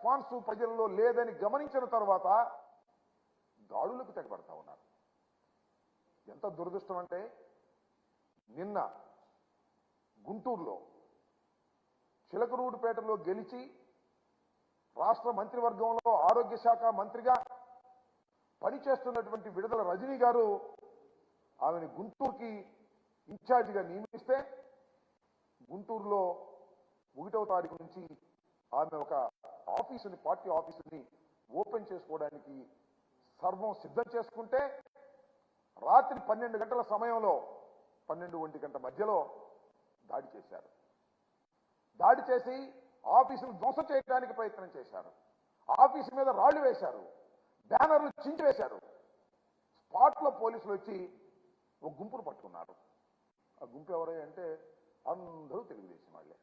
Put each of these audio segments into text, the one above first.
Response ప్రజల్లో లేదని గమనించిన తర్వాత దాడులకు తెగబడతా ఉన్నారు. ఎంత దురదృష్టం అంటే నిన్న గుంటూరులో చిలకలూరుపేటలో గెలిచి రాష్ట్ర మంత్రివర్గంలో ఆరోగ్య శాఖ మంత్రిగా పనిచేస్తున్నటువంటి విడుదల రజనీ గారు ఆమెను గుంటూరుకి ఇన్ఛార్జిగా నియమిస్తే గుంటూరులో 1వ తారీఖు నుంచి ఆమె ఒక ఆఫీసుని, పార్టీ ఆఫీసుని ఓపెన్ చేసుకోవడానికి సర్వం సిద్ధం చేసుకుంటే రాత్రి 12 గంటల సమయంలో 12-1 గంట మధ్యలో దాడి చేశారు. దాడి చేసి ఆఫీసును ధ్వంసం చేయడానికి ప్రయత్నం చేశారు. ఆఫీసు మీద రాళ్లు వేశారు, బ్యానర్లు చించివేశారు. స్పాట్లో పోలీసులు వచ్చి ఒక గుంపును పట్టుకున్నారు. ఆ గుంపు ఎవరై అంటే అందరూ తెలుగుదేశం వాళ్ళే.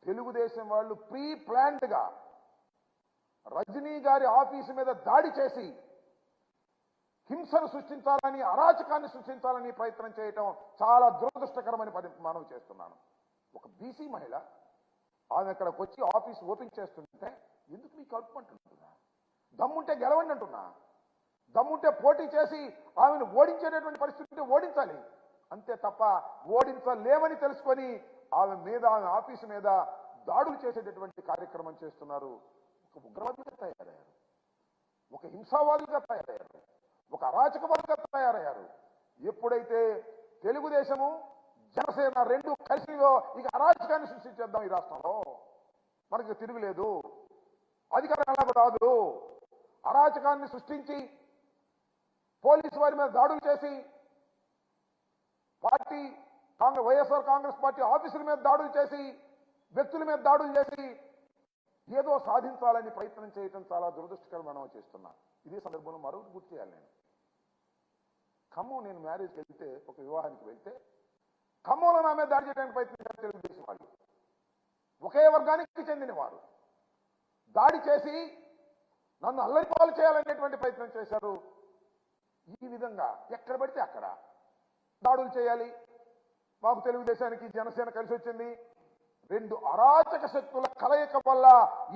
తెలుగుదేశం వాళ్ళు ప్రీ ప్లాన్డ్గా రజనీ గారి ఆఫీసు మీద దాడి చేసి హింసను సృష్టించాలని, అరాచకాన్ని సృష్టించాలని ప్రయత్నం చేయటం చాలా దురదృష్టకరమని మనం చేస్తున్నాను. ఒక బీసీ మహిళ ఆమె అక్కడికి వచ్చి ఆఫీస్ ఓపెన్ చేస్తుంటే ఎందుకు మీకు కలుపుకుంటున్నా? దమ్ముంటే గెలవండి అంటున్నా. దమ్ముంటే పోటీ చేసి ఆమెను ఓడించేటటువంటి పరిస్థితి ఓడించాలి, అంతే తప్ప ఓడించలేమని తెలుసుకొని ఆమె మీద, ఆమె ఆఫీసు మీద దాడులు చేసేటటువంటి కార్యక్రమం చేస్తున్నారు. ఒక ఉగ్రవాదులుగా తయారయ్యారు, ఒక హింసావాదులుగా తయారయ్యారు, ఒక అరాచకవాదులుగా తయారయ్యారు. ఎప్పుడైతే తెలుగుదేశము జనసేన రెండు కలిసిలో ఇక అరాచకాన్ని సృష్టించేద్దాం ఈ రాష్ట్రంలో, మనకి తిరుగులేదు, అధికారం ఎలాగో రాదు, అరాచకాన్ని సృష్టించి పోలీసు వారి మీద దాడులు చేసి పార్టీ వైఎస్ఆర్ కాంగ్రెస్ పార్టీ ఆఫీసుల మీద దాడులు చేసి వ్యక్తుల మీద దాడులు చేసి ఏదో సాధించాలని ప్రయత్నం చేయటం చాలా దురదృష్టకరం మనం చేస్తున్నా. ఇదే సందర్భంలో మరొకటి గుర్తు చేయాలి. నేను మ్యారేజ్కి వెళ్తే, ఒక వివాహానికి వెళ్తే ఖమ్మంలో నా మీద దాడి చేయడానికి ప్రయత్నించారు తెలుగుదేశం వాళ్ళు. ఒకే వర్గానికి చెందిన వారు దాడి చేసి నన్ను అల్లరిపాలు చేయాలనేటువంటి ప్రయత్నం చేశారు. ఈ విధంగా ఎక్కడ పడితే అక్కడ దాడులు చేయాలి. మాకు తెలుగుదేశానికి జనసేన కలిసి వచ్చింది. రెండు అరాచక శక్తుల కలయిక వల్ల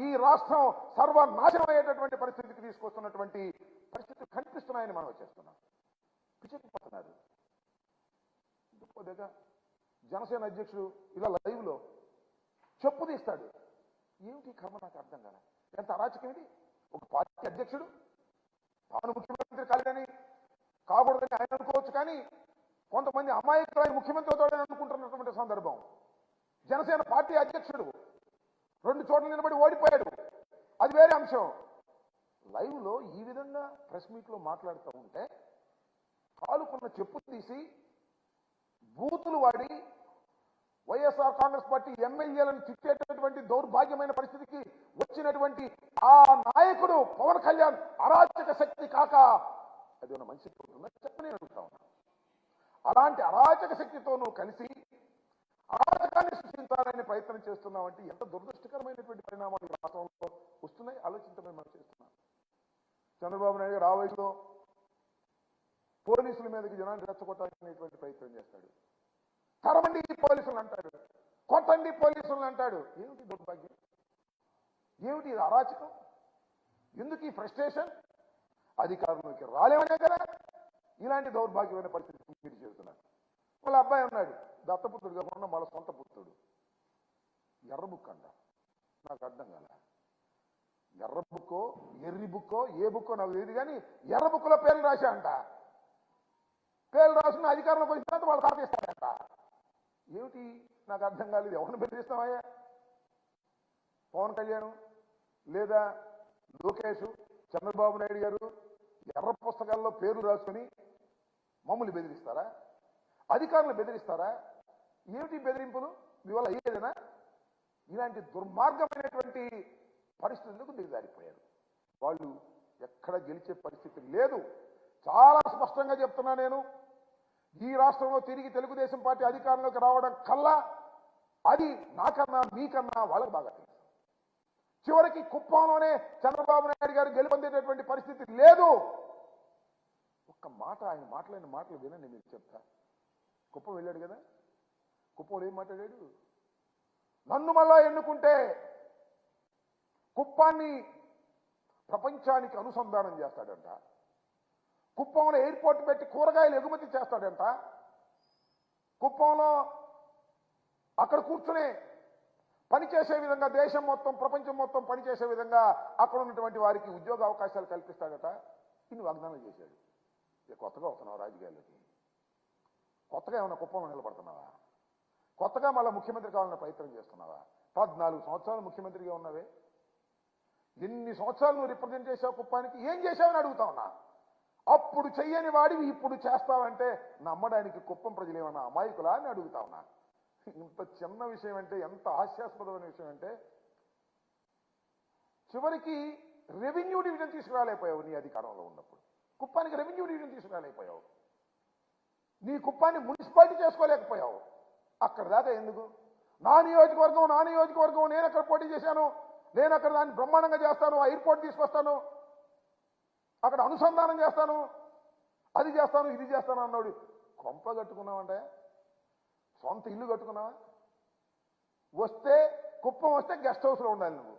ఈ రాష్ట్రం సర్వనాశనం అయ్యేటటువంటి పరిస్థితికి తీసుకొస్తున్నటువంటి పరిస్థితులు కనిపిస్తున్నాయని మనం చేస్తున్నాం. పిచ్చెక్కిపోతున్నారు. జనసేన అధ్యక్షుడు ఇలా లైవ్ లో చెప్పు తీస్తాడు. ఏమిటి కర్మ నాకు అర్థం కాల. ఎంత అరాచకం ఇది! ఒక పార్టీ అధ్యక్షుడు తాను ముఖ్యమంత్రి కాలేదని కాకూడదని ఆయన అనుకోవచ్చు, కానీ కొంతమంది అమాయకులైన ముఖ్యమంత్రి అవుతాడని అనుకుంటున్నటువంటి సందర్భం. జనసేన పార్టీ అధ్యక్షుడు 2 చోట్ల నిలబడి ఓడిపోయాడు, అది వేరే అంశం. లైవ్ లో ఈ విధంగా ప్రెస్ మీట్ లో మాట్లాడుతూ ఉంటే కాలుకున్న చెప్పు తీసి బూతులు వాడి వైఎస్ఆర్ కాంగ్రెస్ పార్టీ ఎమ్మెల్యేలను తిట్టేటటువంటి దౌర్భాగ్యమైన పరిస్థితికి వచ్చినటువంటి ఆ నాయకుడు పవన్ కళ్యాణ్ అరాచక శక్తి కాక అది ఉన్న మంచి చెప్పని అడుగుతా ఉన్నా. అలాంటి అరాచక శక్తితో నువ్వు కలిసి అరాచకాన్ని సృష్టించాలని ప్రయత్నం చేస్తున్నావంటే ఎంత దురదృష్టకరమైనటువంటి పరిణామాలు ఈ రాష్ట్రంలో వస్తున్నాయి ఆలోచించమని మనం చేస్తున్నాం. చంద్రబాబు నాయుడు గారు ఆ వయసులో పోలీసుల మీదకి జనాన్ని రెచ్చగొట్టాలనేటువంటి ప్రయత్నం చేస్తాడు. తరమండి పోలీసులు అంటాడు, కొట్టండి పోలీసులను అంటాడు. ఏమిటి దౌర్భాగ్యం? ఏమిటి ఇది అరాచకం? ఎందుకు ఈ ఫ్రస్ట్రేషన్? అధికారంలోకి రాలేమనే కదా ఇలాంటి దౌర్భాగ్యమైన పరిస్థితి మీరు చేస్తున్నారు. వాళ్ళ అబ్బాయి ఉన్నాడు, దత్తపుత్రుడు కాకుండా వాళ్ళ సొంత పుత్రుడు. ఎర్ర బుక్ అంట, నాకు అర్థం కాల. ఎర్ర బుక్కో ఎర్రి బుక్కో ఏ బుక్కో నాకు తెలియదు, కానీ ఎర్ర బుక్లో పేర్లు రాశా అంట. పేర్లు రాసిన అధికారంలోకి వచ్చిన తర్వాత వాళ్ళు తాపేస్తారంట. ఏమిటి నాకు అర్థం కాలేదు. ఎవరిని బెదిరిస్తామయ్యా? పవన్ కళ్యాణ్ లేదా లోకేష్, చంద్రబాబు నాయుడు గారు ఎర్ర పుస్తకాల్లో పేర్లు రాసుకొని మమ్మల్ని బెదిరిస్తారా? అధికారులు బెదిరిస్తారా? ఏమిటి బెదిరింపులు? మీ వల్ల అయ్యేదేనా? ఇలాంటి దుర్మార్గమైనటువంటి పరిస్థితులకు దిగజారిపోయారు. వాళ్ళు ఎక్కడ గెలిచే పరిస్థితి లేదు. చాలా స్పష్టంగా చెప్తున్నా నేను, ఈ రాష్ట్రంలో తిరిగి తెలుగుదేశం పార్టీ అధికారంలోకి రావడం కల్లా అది నాకన్నా మీకన్నా వాళ్ళకు బాగా తెలుసు. చివరికి కుప్పంలోనే చంద్రబాబు నాయుడు గారు గెలుపొందేటటువంటి పరిస్థితి లేదు. ఒక్క మాట, ఆయన మాట్లాడిన మాటలు వినండి, మీరు చెప్తా. కుప్పం వెళ్ళాడు కదా, కుప్పంలో ఏం మాట్లాడాడు? నన్ను మళ్ళా ఎన్నుకుంటే కుప్పాన్ని ప్రపంచానికి అనుసంధానం చేస్తాడంట. కుప్పంలో ఎయిర్పోర్ట్ పెట్టి కూరగాయలు ఎగుమతి చేస్తాడంట. కుప్పంలో అక్కడ కూర్చునే పనిచేసే విధంగా దేశం మొత్తం ప్రపంచం మొత్తం పనిచేసే విధంగా అక్కడ ఉన్నటువంటి వారికి ఉద్యోగ అవకాశాలు కల్పిస్తాడట. ఇన్ని వాగ్దానాలు చేశాడు. ఇక కొత్తగా వస్తున్నావు రాజకీయాల్లోకి? కొత్తగా ఏమన్నా కుప్పంలో నిలబడుతున్నావా? కొత్తగా మళ్ళీ ముఖ్యమంత్రి కావాలన్న ప్రయత్నం చేస్తున్నావా? 14 సంవత్సరాలు ముఖ్యమంత్రిగా ఉన్నావే, ఎన్ని సంవత్సరాలు నువ్వు రిప్రజెంట్ చేసావు కుప్పానికి? ఏం చేశావని అడుగుతా ఉన్నా. అప్పుడు చెయ్యని వాడివి ఇప్పుడు చేస్తావంటే నమ్మడానికి కుప్పం ప్రజలు ఏమన్నా అమాయకులా అని అడుగుతా ఉన్నా. ఇంత చిన్న విషయం అంటే, ఎంత హాస్యాస్పదమైన విషయం అంటే, చివరికి రెవెన్యూ డివిజన్ తీసుకురాలేకపోయావు నీ అధికారంలో ఉన్నప్పుడు. కుప్పానికి రెవెన్యూ డివిజన్ తీసుకురాలేకపోయావు. నీ కుప్పాన్ని మున్సిపాలిటీ చేసుకోలేకపోయావు. అక్కడ దాకా ఎందుకు? నా నియోజకవర్గం నేను అక్కడ పోటీ చేశాను, నేను అక్కడ దాన్ని బ్రహ్మాండంగా చేస్తాను, ఆ ఎయిర్పోర్ట్ తీసుకొస్తాను, అక్కడ అనుసంధానం చేస్తాను, అది చేస్తాను, ఇది చేస్తాను అన్నాడు. కొంప కట్టుకున్నావంటే, సొంత ఇల్లు కట్టుకున్నావా? వస్తే కుప్పం వస్తే గెస్ట్ హౌస్లో ఉండాలి నువ్వు.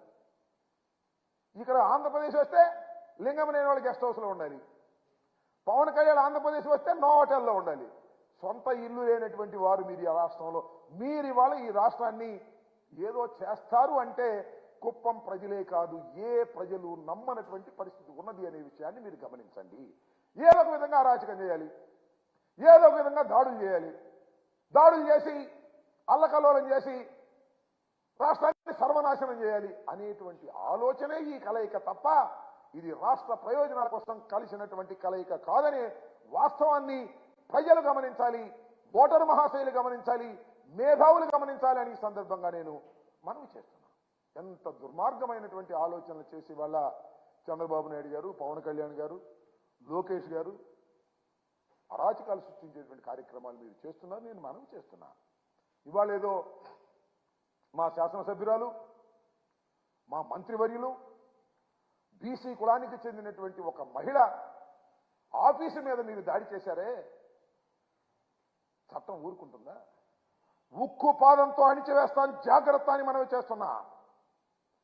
ఇక్కడ ఆంధ్రప్రదేశ్ వస్తే లింగమనేని వాళ్ళు గెస్ట్ హౌస్లో ఉండాలి. పవన్ కళ్యాణ్ ఆంధ్రప్రదేశ్ వస్తే నో హోటల్లో ఉండాలి. సొంత ఇల్లు లేనటువంటి వారు మీరు ఈ రాష్ట్రంలో. మీరు ఇవాళ ఈ రాష్ట్రాన్ని ఏదో చేస్తారు అంటే కుప్పం ప్రజలే కాదు, ఏ ప్రజలు నమ్మనటువంటి పరిస్థితి ఉన్నది అనే విషయాన్ని మీరు గమనించండి. ఏదో ఒక విధంగా అరాచకం చేయాలి, ఏదో ఒక విధంగా దాడులు చేయాలి, దాడులు చేసి అల్లకల్లోలం చేసి రాష్ట్రాన్ని సర్వనాశనం చేయాలి అనేటువంటి ఆలోచనే ఈ కలయిక తప్ప ఇది రాష్ట్ర ప్రయోజనాల కోసం కలిసినటువంటి కలయిక కాదనే వాస్తవాన్ని ప్రజలు గమనించాలి, ఓటరు మహాశయులు గమనించాలి, మేధావులు గమనించాలి అని ఈ సందర్భంగా నేను మనవి చేస్తున్నాను. ఎంత దుర్మార్గమైనటువంటి ఆలోచనలు చేసి వాళ్ళ చంద్రబాబు నాయుడు గారు, పవన్ కళ్యాణ్ గారు, లోకేష్ గారు అరాచకాలు సృష్టించేటువంటి కార్యక్రమాలు మీరు చేస్తున్నారు. నేను మనవి చేస్తున్నా. ఇవాళ ఏదో మా శాసనసభ్యురాలు, మా మంత్రివర్యులు, బీసీ కులానికి చెందినటువంటి ఒక మహిళ ఆఫీసు మీద మీరు దాడి చేశారే, చట్టం ఊరుకుంటుందా? ఉక్కు పాదంతో అణిచివేస్తాను జాగ్రత్త అని మనవి చేస్తున్నా.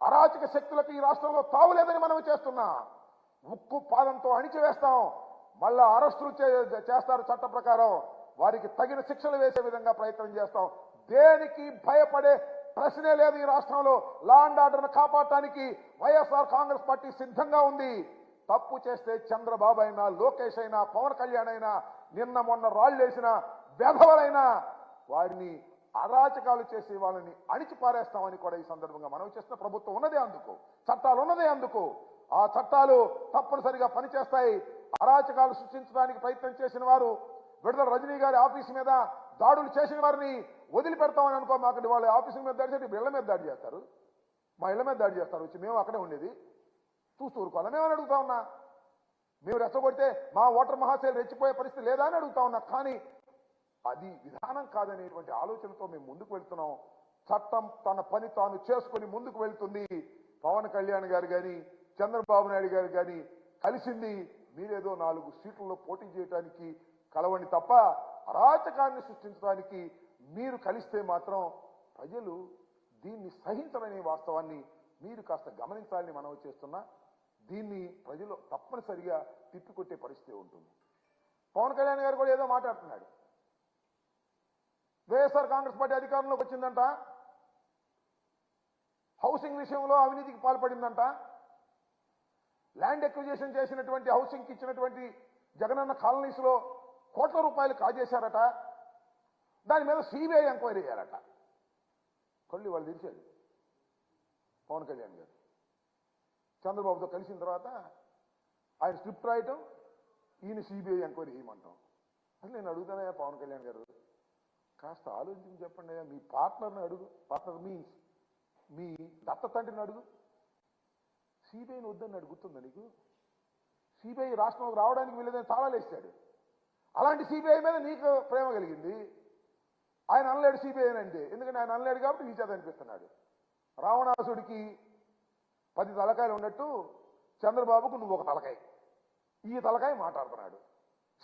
అరాచక శక్తులకు ఈ రాష్ట్రంలో తావులేదని మనవి చేస్తున్నా. ఉక్కు పాదంతో అణిచివేస్తాం, మళ్ళా అరెస్టులు చేస్తారు చట్ట ప్రకారం, వారికి తగిన శిక్షలు వేసే విధంగా ప్రయత్నం చేస్తాం. దేనికి భయపడే ప్రశ్నే లేదు. ఈ రాష్ట్రంలో లా అండ్ ఆర్డర్ను కాపాడటానికి వైఎస్ఆర్ కాంగ్రెస్ పార్టీ సిద్ధంగా ఉంది. తప్పు చేస్తే చంద్రబాబు అయినా, లోకేష్ అయినా, పవన్ కళ్యాణ్ అయినా, నిన్న మొన్న రాళ్లేసిన వెధవలైనా వారిని అరాచకాలు చేసి వాళ్ళని అణిచిపారేస్తామని కూడా ఈ సందర్భంగా మనవి చేస్తున్న. ప్రభుత్వం ఉన్నదే అందుకు, చట్టాలు ఉన్నదే అందుకు. ఆ చట్టాలు తప్పనిసరిగా పనిచేస్తాయి. అరాచకాలు సృష్టించడానికి ప్రయత్నం చేసిన వారు, విడుదల రజనీ గారి ఆఫీసు మీద దాడులు చేసిన వారిని వదిలిపెడతామని అనుకో. మాకు వాళ్ళ ఆఫీసు మీద దాడి చేసి ఇళ్ల మీద దాడి చేస్తారు, మా ఇళ్ల మీద దాడి చేస్తారు. వచ్చి మేము అక్కడే ఉండేది చూస్తూ ఊరుకోవాలి. మేమని అడుగుతా ఉన్నా. మేము రెచ్చగొడితే మా ఓటర్ మహాశైలు రెచ్చిపోయే పరిస్థితి లేదా అని అడుగుతా ఉన్నా. కానీ అది విధానం కాదనేటువంటి ఆలోచనతో మేము ముందుకు వెళ్తున్నాం. చట్టం తన పని తాను చేసుకుని ముందుకు వెళ్తుంది. పవన్ కళ్యాణ్ గారు కానీ, చంద్రబాబు నాయుడు గారు కానీ కలిసింది మీరేదో 4 సీట్లలో పోటీ చేయడానికి కలవండి తప్ప అరాచకాన్ని సృష్టించడానికి మీరు కలిస్తే మాత్రం ప్రజలు దీన్ని సహించరనే వాస్తవాన్ని మీరు కాస్త గమనించాలని మనవి చేస్తున్నా. దీన్ని ప్రజలు తప్పనిసరిగా తిప్పికొట్టే పరిస్థితి ఉంటుంది. పవన్ కళ్యాణ్ గారు కూడా ఏదో మాట్లాడుతున్నాడు. వైఎస్ఆర్ కాంగ్రెస్ పార్టీ అధికారంలోకి వచ్చిందంట, హౌసింగ్ విషయంలో అవినీతికి పాల్పడిందంట, ల్యాండ్ ఎక్విజిషన్ చేసినటువంటి హౌసింగ్కి ఇచ్చినటువంటి జగనన్న కాలనీస్ లో కోట్ల రూపాయలు కాజేశారట. దాని మీద సిబిఐ ఎంక్వైరీ చేయాలట. కళ్ళు వాళ్ళు తెరిచాడు పవన్ కళ్యాణ్ గారు. చంద్రబాబుతో కలిసిన తర్వాత ఆయన స్క్రిప్ట్ రాయటం, ఈయన సిబిఐ ఎంక్వైరీ చేయమంటాం. అసలు నేను అడుగుతానయ్యా పవన్ కళ్యాణ్ గారు, కాస్త ఆలోచించి చెప్పండి అయ్యా. మీ పార్ట్నర్ని అడుగు, పార్ట్నర్ మీన్స్ మీ దత్త తండ్రిని అడుగు. సిబిఐని వద్దని అడుగుతుందా నీకు? సిబిఐ రాష్ట్రంలోకి రావడానికి వీళ్ళదని తాళాలేస్తాడు. అలాంటి సిబిఐ మీద నీకు ప్రేమ కలిగింది. ఆయన అనలేడు సిబిఐ అంటే, ఎందుకంటే ఆయన అనలేడు కాబట్టి నీ చేత అనిపిస్తున్నాడు. రావణాసుడికి 10 తలకాయలు ఉన్నట్టు చంద్రబాబుకు నువ్వు ఒక తలకాయ. ఈ తలకాయ మాట్లాడుతున్నాడు.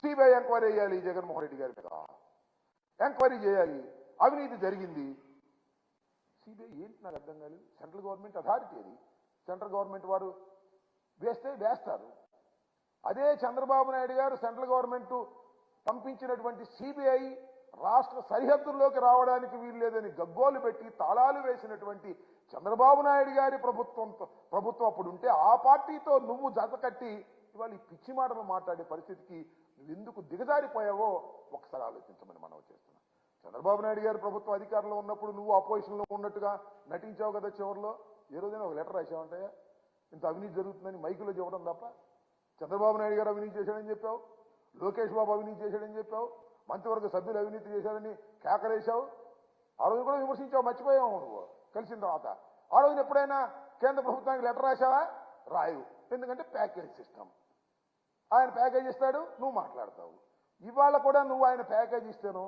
సిబిఐ ఎంక్వైరీ చేయాలి జగన్మోహన్ రెడ్డి గారి మీద, ఎంక్వైరీ చేయాలి, అవినీతి జరిగింది. సిబిఐ ఏంటి నాకు అర్థం కాలేదు. సెంట్రల్ గవర్నమెంట్ అథారిటీ అది. సెంట్రల్ గవర్నమెంట్ వారు వేస్తే వేస్తారు. అదే చంద్రబాబు నాయుడు గారు సెంట్రల్ గవర్నమెంట్ పంపించినటువంటి సిబిఐ రాష్ట్ర సరిహద్దుల్లోకి రావడానికి వీలు లేదని గగ్గోలు పెట్టి తాళాలు వేసినటువంటి చంద్రబాబు నాయుడు గారి ప్రభుత్వం అప్పుడు ఉంటే ఆ పార్టీతో నువ్వు జతకట్టి ఇవాళ ఈ పిచ్చి మాటలు మాట్లాడే పరిస్థితికి నువ్వు ఎందుకు దిగజారిపోయావో ఒకసారి ఆలోచించమని మనం చేస్తున్నాం. చంద్రబాబు నాయుడు గారి ప్రభుత్వం అధికారంలో ఉన్నప్పుడు నువ్వు అపోజిషన్లో ఉన్నట్టుగా నటించావు కదా. చివరిలో ఏ రోజైనా ఒక లెటర్ రాసావంటే ఇంత అవినీతి జరుగుతుందని మైకులో చెప్పడం తప్ప. చంద్రబాబు నాయుడు గారు అవినీతి చేశాడని చెప్పావు, లోకేష్ బాబు అవినీతి చేశాడని చెప్పావు, మంత్రివర్గ సభ్యులు అవినీతి చేశారని కేకలేశావు. ఆ రోజు కూడా విమర్శించావు, మర్చిపోయావు నువ్వు కలిసిన తర్వాత. ఆ రోజున ఎప్పుడైనా కేంద్ర ప్రభుత్వానికి లెటర్ రాశావా? రాయు. ఎందుకంటే ప్యాకేజ్ సిస్టమ్. ఆయన ప్యాకేజ్ ఇస్తాడు, నువ్వు మాట్లాడతావు. ఇవాళ కూడా నువ్వు ఆయన ప్యాకేజ్ ఇస్తేనో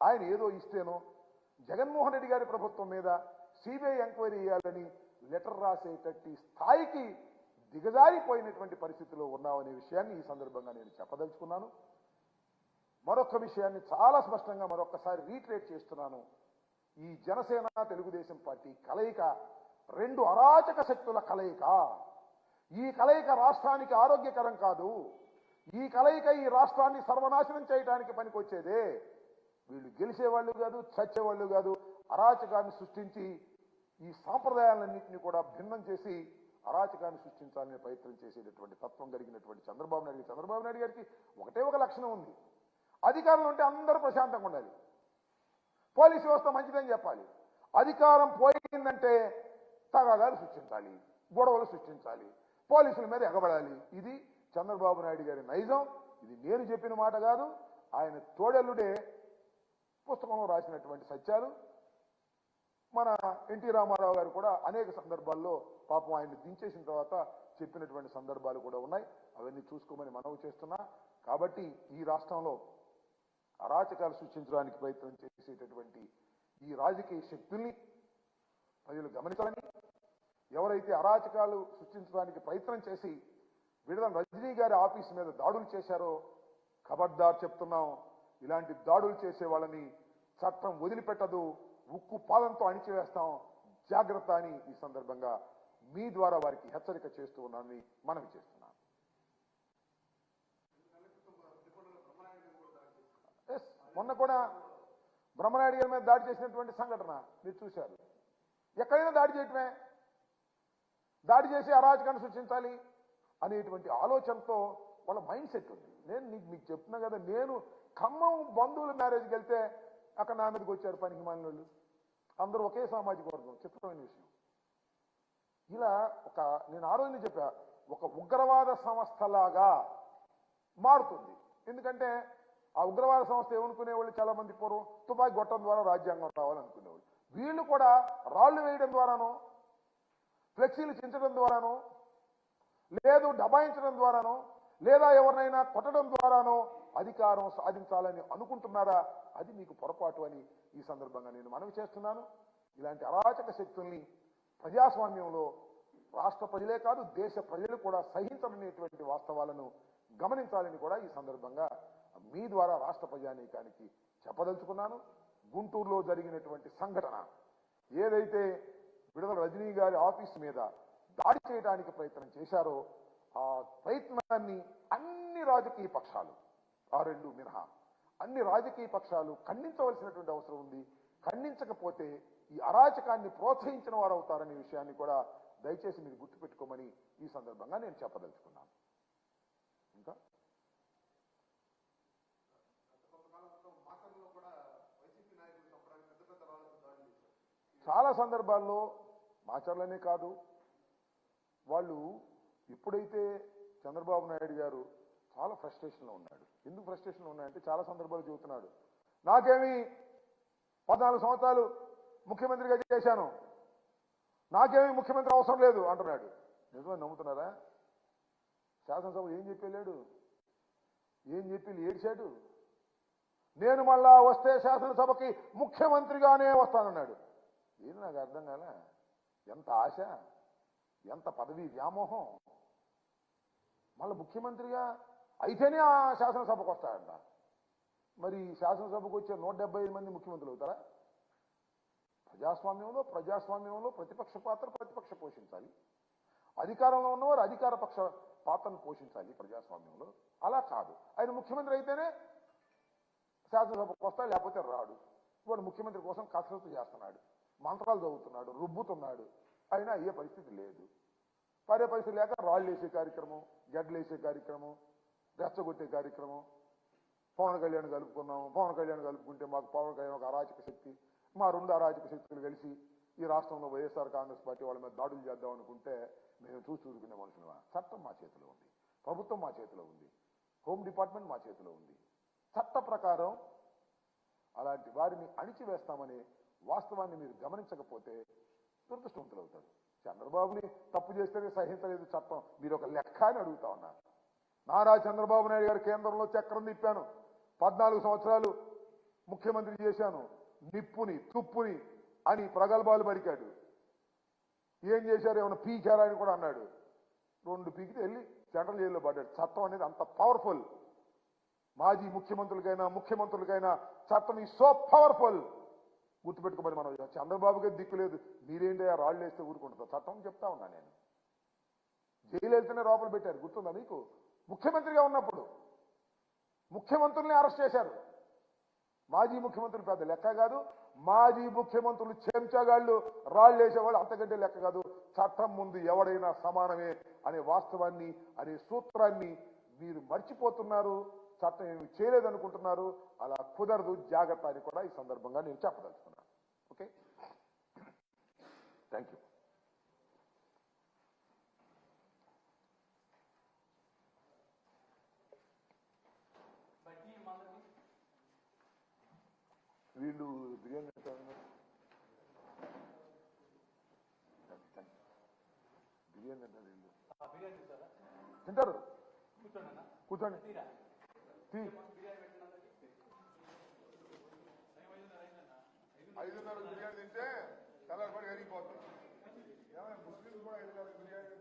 ఆయన ఏదో ఇస్తేనో జగన్మోహన్ రెడ్డి గారి ప్రభుత్వం మీద సిబిఐ ఎంక్వైరీ చేయాలని లెటర్ రాసేటట్టి స్థాయికి దిగజారిపోయినటువంటి పరిస్థితిలో ఉన్నామనే విషయాన్ని ఈ సందర్భంగా నేను చెప్పదలుచుకున్నాను. మరొక విషయాన్ని చాలా స్పష్టంగా మరొకసారి రీట్రేట్ చేస్తున్నాను. ఈ జనసేన తెలుగుదేశం పార్టీ కలయిక రెండు అరాచక శక్తుల కలయిక. ఈ కలయిక రాష్ట్రానికి ఆరోగ్యకరం కాదు. ఈ కలయిక ఈ రాష్ట్రాన్ని సర్వనాశనం చేయడానికి పనికొచ్చేదే. వీళ్ళు గెలిచేవాళ్ళు కాదు, చచ్చేవాళ్ళు కాదు. అరాచకాన్ని సృష్టించి ఈ సాంప్రదాయాలన్నింటినీ కూడా భిన్నం చేసి అరాచకాన్ని సృష్టించాలనే ప్రయత్నం చేసేటటువంటి తత్వం కలిగినటువంటి చంద్రబాబు నాయుడు గారికి ఒకటే ఒక లక్షణం ఉంది. అధికారంలో ఉంటే అందరూ ప్రశాంతంగా ఉండాలి, పోలీసు వ్యవస్థ మంచిదని చెప్పాలి. అధికారం పోయిందంటే తగాదాలు సృష్టించాలి, గొడవలు సృష్టించాలి, పోలీసుల మీద ఎగబడాలి. ఇది చంద్రబాబు నాయుడు గారి నైజం. ఇది నేను చెప్పిన మాట కాదు, ఆయన తోడెల్లుడే పుస్తకంలో రాసినటువంటి సత్యాలు. మన ఎన్టీ రామారావు గారు కూడా అనేక సందర్భాల్లో పాపం ఆయన్ని దించేసిన తర్వాత చెప్పినటువంటి సందర్భాలు కూడా ఉన్నాయి. అవన్నీ చూసుకోమని మనవి చేస్తున్నా. కాబట్టి ఈ రాష్ట్రంలో అరాచకాలు సృష్టించడానికి ప్రయత్నం చేసేటటువంటి ఈ రాజకీయ శక్తుల్ని ప్రజలు గమనించాలని, ఎవరైతే అరాచకాలు సృష్టించడానికి ప్రయత్నం చేసి విడుదల రజనీ గారి ఆఫీసు మీద దాడులు చేశారో ఖబర్దార్ చెప్తున్నాం. ఇలాంటి దాడులు చేసే వాళ్ళని చట్టం వదిలిపెట్టదు, ఉక్కు పాదంతో అణిచివేస్తాం, జాగ్రత్త అని ఈ సందర్భంగా మీ ద్వారా వారికి హెచ్చరిక చేస్తూ ఉన్నానని మనవి చేస్తున్నాను. మొన్న కూడా బ్రహ్మనాయుడు గారి మీద దాడి చేసినటువంటి సంఘటన మీరు చూశారు. ఎక్కడైనా దాడి చేయటమే, దాడి చేసి అరాచకాన్ని సృష్టించాలి అనేటువంటి ఆలోచనతో వాళ్ళ మైండ్ సెట్ ఉంది. నేను మీకు చెప్తున్నా కదా, నేను ఖమ్మం బంధువుల మ్యారేజ్కి వెళ్తే అక్కడ నా మీదకి వచ్చారు పనికి మాలిన వాళ్ళు. అందరూ ఒకే సామాజిక వర్గం. చిత్రమైన విషయం. ఇలా నేను ఆ రోజునే చెప్పా, ఒక ఉగ్రవాద సంస్థలాగా మారుతుంది. ఎందుకంటే ఆ ఉగ్రవాద సంస్థ ఏమనుకునేవాళ్ళు చాలా మంది పూర్వం తుపాకీ గొట్టం ద్వారా రాజ్యాంగం రావాలనుకునేవాళ్ళు. వీళ్ళు కూడా రాళ్లు వేయడం ద్వారానో, ఫ్లెక్సీలు చించడం ద్వారానో, లేదు దబాయించడం ద్వారానో, లేదా ఎవరినైనా కొట్టడం ద్వారానో అధికారం సాధించాలని అనుకుంటున్నారా? అది మీకు పొరపాటు అని ఈ సందర్భంగా నేను మనవి చేస్తున్నాను. ఇలాంటి అరాచక శక్తుల్ని ప్రజాస్వామ్యంలో రాష్ట్ర ప్రజలే కాదు, దేశ ప్రజలు కూడా సహించలేనటువంటి వాస్తవాలను గమనించాలని కూడా ఈ సందర్భంగా మీ ద్వారా రాష్ట్ర ప్రజానీకానికి చెప్పదలుచుకున్నాను. గుంటూరులో జరిగినటువంటి సంఘటన ఏదైతే విడుదల రజనీ గారి ఆఫీసు మీద దాడి చేయడానికి ప్రయత్నం చేశారో ఆ ప్రయత్నాన్ని అన్ని రాజకీయ పక్షాలు, ఆ రెండు మినహా అన్ని రాజకీయ పక్షాలు ఖండించవలసినటువంటి అవసరం ఉంది. ఖండించకపోతే ఈ అరాచకాన్ని ప్రోత్సహించిన వారు అవుతారనే విషయాన్ని కూడా దయచేసి మీరు గుర్తుపెట్టుకోమని ఈ సందర్భంగా నేను చెప్పదలుచుకున్నాను. ఇంకా చాలా సందర్భాల్లో మాచర్లనే కాదు, వాళ్ళు ఎప్పుడైతే చంద్రబాబు నాయుడు గారు చాలా ఫ్రస్ట్రేషన్లో ఉన్నాడు. ఎందుకు ఫ్రస్ట్రేషన్లో ఉన్నాయంటే చాలా సందర్భాలు చెబుతున్నాడు, నాకేమి 14 సంవత్సరాలు ముఖ్యమంత్రిగా చేశాను, నాకేమీ ముఖ్యమంత్రి అవసరం లేదు అంటున్నాడు. నిజమే నమ్ముతున్నారా? శాసనసభ ఏం చెప్పలేడు, ఏం చెప్పి ఏడ్చాడు. నేను మళ్ళా వస్తే శాసనసభకి ముఖ్యమంత్రిగానే వస్తానన్నాడు. ఏది నాకు అర్థం కాలే. ఎంత ఆశ, ఎంత పదవి వ్యామోహం. మళ్ళీ ముఖ్యమంత్రిగా అయితేనే ఆ శాసనసభకు వస్తాడంట. మరి శాసనసభకు వచ్చే 175 మంది ముఖ్యమంత్రులు అవుతారా? ప్రజాస్వామ్యంలో ప్రతిపక్ష పాత్ర ప్రతిపక్ష పోషించాలి. అధికారంలో ఉన్నవారు అధికార పక్ష పాత్రను పోషించాలి ప్రజాస్వామ్యంలో. అలా కాదు. ఆయన ముఖ్యమంత్రి అయితేనే శాసనసభకు వస్తాడు, లేకపోతే రాడు. వాడు ముఖ్యమంత్రి కోసం కసరత్తు చేస్తున్నాడు, మంత్రాలు చదువుతున్నాడు, రుబ్బుతున్నాడు. అయినా అయ్యే పరిస్థితి లేదు. పారే పరిస్థితి లేక రాళ్ళు వేసే కార్యక్రమం, గడ్డలు వేసే కార్యక్రమం, రెచ్చగొట్టే కార్యక్రమం. పవన్ కళ్యాణ్ కలుపుకున్నాము, పవన్ కళ్యాణ్ కలుపుకుంటే మాకు పవన్ కళ్యాణ్ ఒక అరాచక శక్తి, మా 2 అరాచక శక్తులు కలిసి ఈ రాష్ట్రంలో వైఎస్ఆర్ కాంగ్రెస్ పార్టీ వాళ్ళ మీద దాడులు చేద్దాం అనుకుంటే మేము చూసుకునే మనుషులమా? చట్టం మా చేతిలో ఉంది, ప్రభుత్వం మా చేతిలో ఉంది, హోమ్ డిపార్ట్మెంట్ మా చేతిలో ఉంది. చట్ట ప్రకారం అలాంటి వారిని అణిచివేస్తామనే వాస్తవాన్ని మీరు గమనించకపోతే దురదృష్టవంతులు అవుతారు. చంద్రబాబుని తప్పు చేస్తేనే సహించలేదు చట్టం, మీరు ఒక లెక్క అని అడుగుతా ఉన్నారు. నారా చంద్రబాబు నాయుడు గారు కేంద్రంలో చక్రం తిప్పాను, 14 సంవత్సరాలు ముఖ్యమంత్రి చేశాను, నిప్పుని తుప్పుని అని ప్రగల్భాలు పలికాడు. ఏం చేశారు? ఏమైనా పీకారా అని కూడా అన్నాడు. 2 పీకితే వెళ్ళి సెంట్రల్ జైల్లో పడ్డాడు. చట్టం అనేది అంత పవర్ఫుల్. మాజీ ముఖ్యమంత్రులకైనా చట్టం ఈ సో పవర్ఫుల్. గుర్తుపెట్టుకోమని మనం చంద్రబాబుకే దిక్కు లేదు, మీరేంటి రాళ్ళు వేస్తే ఊరుకుంటుందా? చట్టం చెప్తా ఉన్నా నేను. జైలు వెళ్తేనే లోపల పెట్టారు, గుర్తుందా మీకు? ముఖ్యమంత్రిగా ఉన్నప్పుడు ముఖ్యమంత్రుల్ని అరెస్ట్ చేశారు. మాజీ ముఖ్యమంత్రులు పెద్ద లెక్క కాదు, మాజీ ముఖ్యమంత్రులు చెంచగాళ్ళు రాళ్ళు వేసేవాళ్ళు అంతకంటే లెక్క కాదు. చట్టం ముందు ఎవడైనా సమానమే అనే వాస్తవాన్ని, అనే సూత్రాన్ని మీరు మర్చిపోతున్నారు. చట్టం ఏమి చేయలేదనుకుంటున్నారు. అలా కుదరదు, జాగ్రత్త అని కూడా ఈ సందర్భంగా నేను చెప్పదలుచుకున్నాను. Okay, thank you. వీళ్ళు బిర్యానీ బిర్యానీ తింటారు, వీళ్ళు తింటారు. కూర్చోండి. 5:30 బిర్యానీ తింటే తెల్లబడి కరిగిపోతుంది. ఏమైనా ముస్లింలు కూడా 5:30 బిర్యానీ